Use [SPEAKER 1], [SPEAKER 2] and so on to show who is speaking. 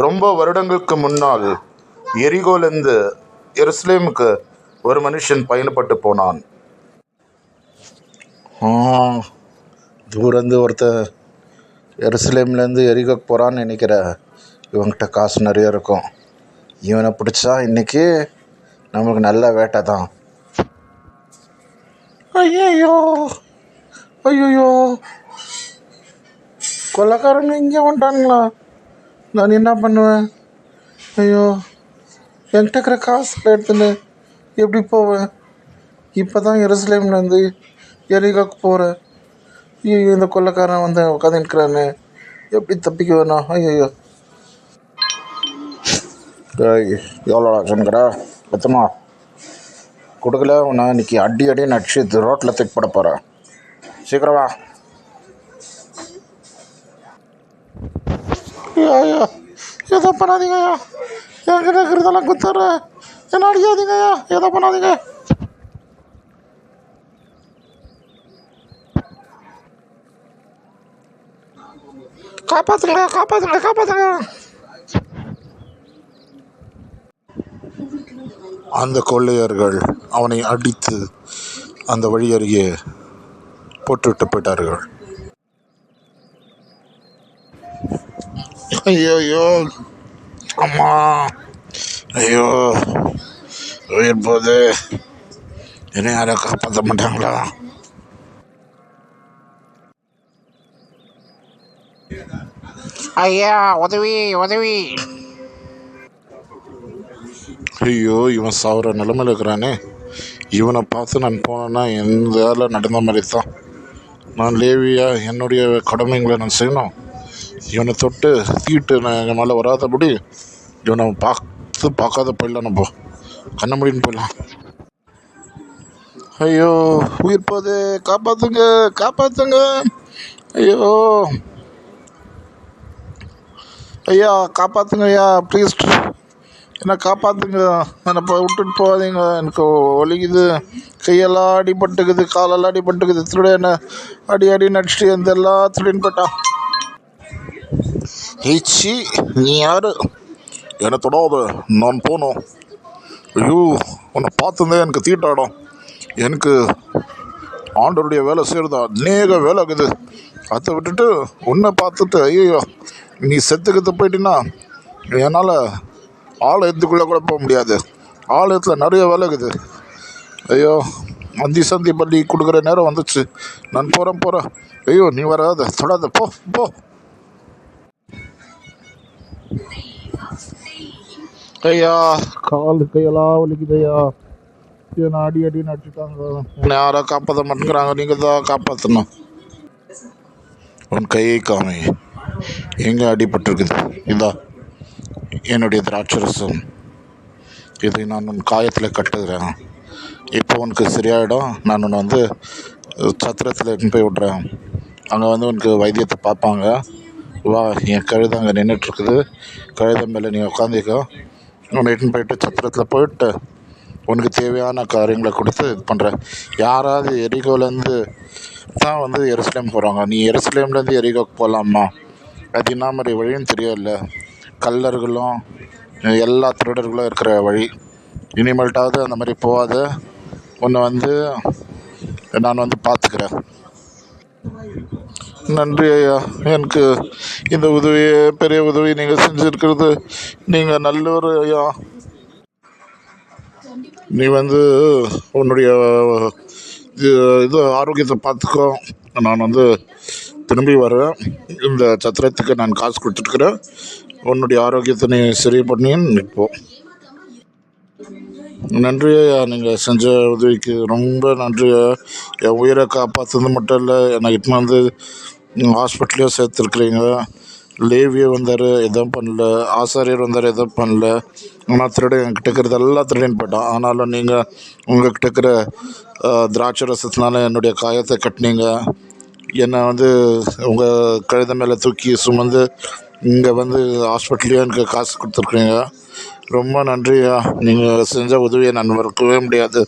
[SPEAKER 1] ரொம்ப வருடங்களுக்கு முன்னால் எரிகோலேருந்து எருசலேமுக்கு ஒரு மனுஷன் பயணப்பட்டு போனான். தூரந்து ஒருத்தர் எருசலேம்லேருந்து எரிகோக்கு போகிறான்னு நினைக்கிற. இவன்கிட்ட காசு நிறைய இருக்கும். இவனை பிடிச்சா இன்றைக்கி நமக்கு நல்ல வேட்டை தான். ஐயோ ஐயோ, கொள்ளைக்காரங்க இங்கே வந்துட்டானுங்களா? நான் என்ன பண்ணுவேன்? ஐயோ, என்கிட்ட இருக்கிற காசு எடுத்துன்னு எப்படி போவேன்? இப்போ தான் எருசலேம்லேருந்து எரிகோக்கு போகிறேன். ஐயோ, இந்த கொள்ளைக்காரன் வந்து உட்காந்துருக்கிறானே, எப்படி தப்பிக்க வேணாம்? ஐயோ, எவ்வளோடா சொன்னுக்கிறா? எத்தமா கொடுக்கல உன்னை இன்னைக்கு அடி நடிச்சு ரோட்டில் தூக்கி போட போகிறேன். சீக்கிரமா. ஐயா, எதோ பண்ணாதீங்க ஐயா, என்கிட்ட இருக்கிறதெல்லாம் குத்துறேன். என்ன அடிக்காதீங்க ஐயா, எதோ பண்ணாதீங்க. காப்பாற்றுங்க காப்பாற்றுங்க காப்பாற்றுங்க. அந்த கொள்ளையர்கள் அவனை அடித்து அந்த வழி அருகே போட்டுவிட்டு போயிட்டார்கள். ஐயோ அம்மா, ஐயோ உயிர் போது. என்ன யாரும் காப்பாற்ற மாட்டாங்களா? ஐயா, உதவி உதவி. ஐயோ, இவன் சாவர நிலைமையில் இருக்கிறானே. இவனை பார்த்து நான் போனேன்னா எந்த வேலை நடந்த மாதிரி தான். நான் லேவியா என்னுடைய கடமைங்களை நான் செய்யணும். இவனை தொட்டு தீட்டு நான் எங்கள் மேலே வராதபடி இவனை பார்க்காத போயிடலாம். நம்ம கண்ண முடின்னு போயிடலாம். ஐயோ, உயிர் போது, காப்பாற்றுங்க காப்பாற்றுங்க. ஐயோ ஐயா, காப்பாற்றுங்க ஐயா, ப்ளீஸ் என்னை காப்பாற்றுங்க. என்னை விட்டுட்டு போகாதீங்க. எனக்கு ஒலிக்குது, கையெல்லாம் அடிபட்டுக்குது, காலெல்லாம் அடிபட்டுக்குது. திருட என்ன அடி நடிச்சுட்டு எந்த எல்லாம் திருடின்னு போயிட்டான். ஏச்சி, நீ யாரு? என்னை தொடாது, நான் போகணும். ஐயோ, உன்னை பார்த்துருந்தேன் எனக்கு தீட்டாடும். எனக்கு ஆண்டருடைய வேலை செய்கிறதா அநேக வேலை இருக்குது. அதை விட்டுட்டு உன்னை பார்த்துட்டு ஐயோ நீ செத்துக்கிட்டு போயிட்டீன்னா என்னால் ஆலயத்துக்குள்ளே கூட போக முடியாது. ஆலயத்தில் நிறைய வேலை இருக்குது. ஐயோ, சந்தி பள்ளி கொடுக்குற நேரம் வந்துச்சு. நான் போகிறேன். ஐயோ, நீ வராத, தொடாத, போ போ. ஐயா, காலு கையெல்லாம் வலிக்குது ஐயா. நான் அடி நடிச்சுட்டாங்க. என்னை யாரோ காப்பாற்ற மாட்டேங்கிறாங்க. நீங்கள் தான் காப்பாற்றணும். உன் கையை காமி, எங்கே அடிபட்டிருக்குது? இதா என்னுடைய திராட்சரசம். இதை நான் உன் காயத்தில் கட்டுகிறேன். இப்போ உனக்கு சரியாயிடும். நான் உன்னை வந்து சத்திரத்தில் எடுத்துன்னு போய் விட்றேன். அங்கே வந்து உனக்கு வைத்தியத்தை பார்ப்பாங்க. வா, என் கழுதை அங்கே நின்றுட்டுருக்குது. கழுதை மேலே நீ உட்காந்துக்கோ. உன்னை எடுத்துன்னு போயிட்டு சத்திரத்தில் போயிட்டு உனக்கு தேவையான காரியங்களை கொடுத்து இது பண்ணுறேன். யாராவது எரிகோலேருந்து தான் வந்து எருசலேம் போகிறாங்க. நீ எருசலேம்லேருந்து எரிகோக்கு போகலாமா? அது என்ன மாதிரி வழின்னு தெரியல. கல்லர்களும் எல்லா திருடர்களும் இருக்கிற வழி. இனிமேல்ட்டாவது அந்த மாதிரி போகாத. உன்னை வந்து நான் வந்து பார்த்துக்கிறேன். நன்றி ஐயா, எனக்கு இந்த உதவியை பெரிய உதவி நீங்கள் செஞ்சுருக்கிறது. நீங்கள் நல்ல ஐயா. நீ வந்து உன்னுடைய இது ஆரோக்கியத்தை பார்த்துக்கோ. நான் வந்து திரும்பி வரேன். இந்த சத்திரத்துக்கு நான் காசு கொடுத்துட்டுருக்குறேன். உன்னுடைய ஆரோக்கியத்தை நீ சரி பண்ணி நிற்போம். நன்றி ஐயா, நீங்கள் செஞ்ச உதவிக்கு ரொம்ப நன்றி ஐயா. என் உயிரை காப்பாற்றுறது மட்டும் இல்லை, என்னை இட்டுன்னு வந்து ஹாஸ்பிட்டலையும் சேர்த்துருக்குறீங்க. லேவியே வந்தார், எதுவும் பண்ணல. ஆசாரியர் வந்தார், எதுவும் பண்ணல. ஆனால் திருடன் என்கிட்ட இருக்கிறது எல்லாம் திருடின்னு போயிட்டான். ஆனாலும் நீங்கள் உங்கள்கிட்ட இருக்கிற திராட்சை ரசத்தினால என்னுடைய காயத்தை கட்டினீங்க. என்னை வந்து உங்கள் கழுதை மேலே தூக்கி சுமந்து இங்கே வந்து ஹாஸ்பிட்டல்லையும் எனக்கு காசு கொடுத்துருக்குறீங்க. ரொம்ப நன்றியா. நீங்கள் செஞ்ச உதவியை நான் மறக்கவே முடியாது.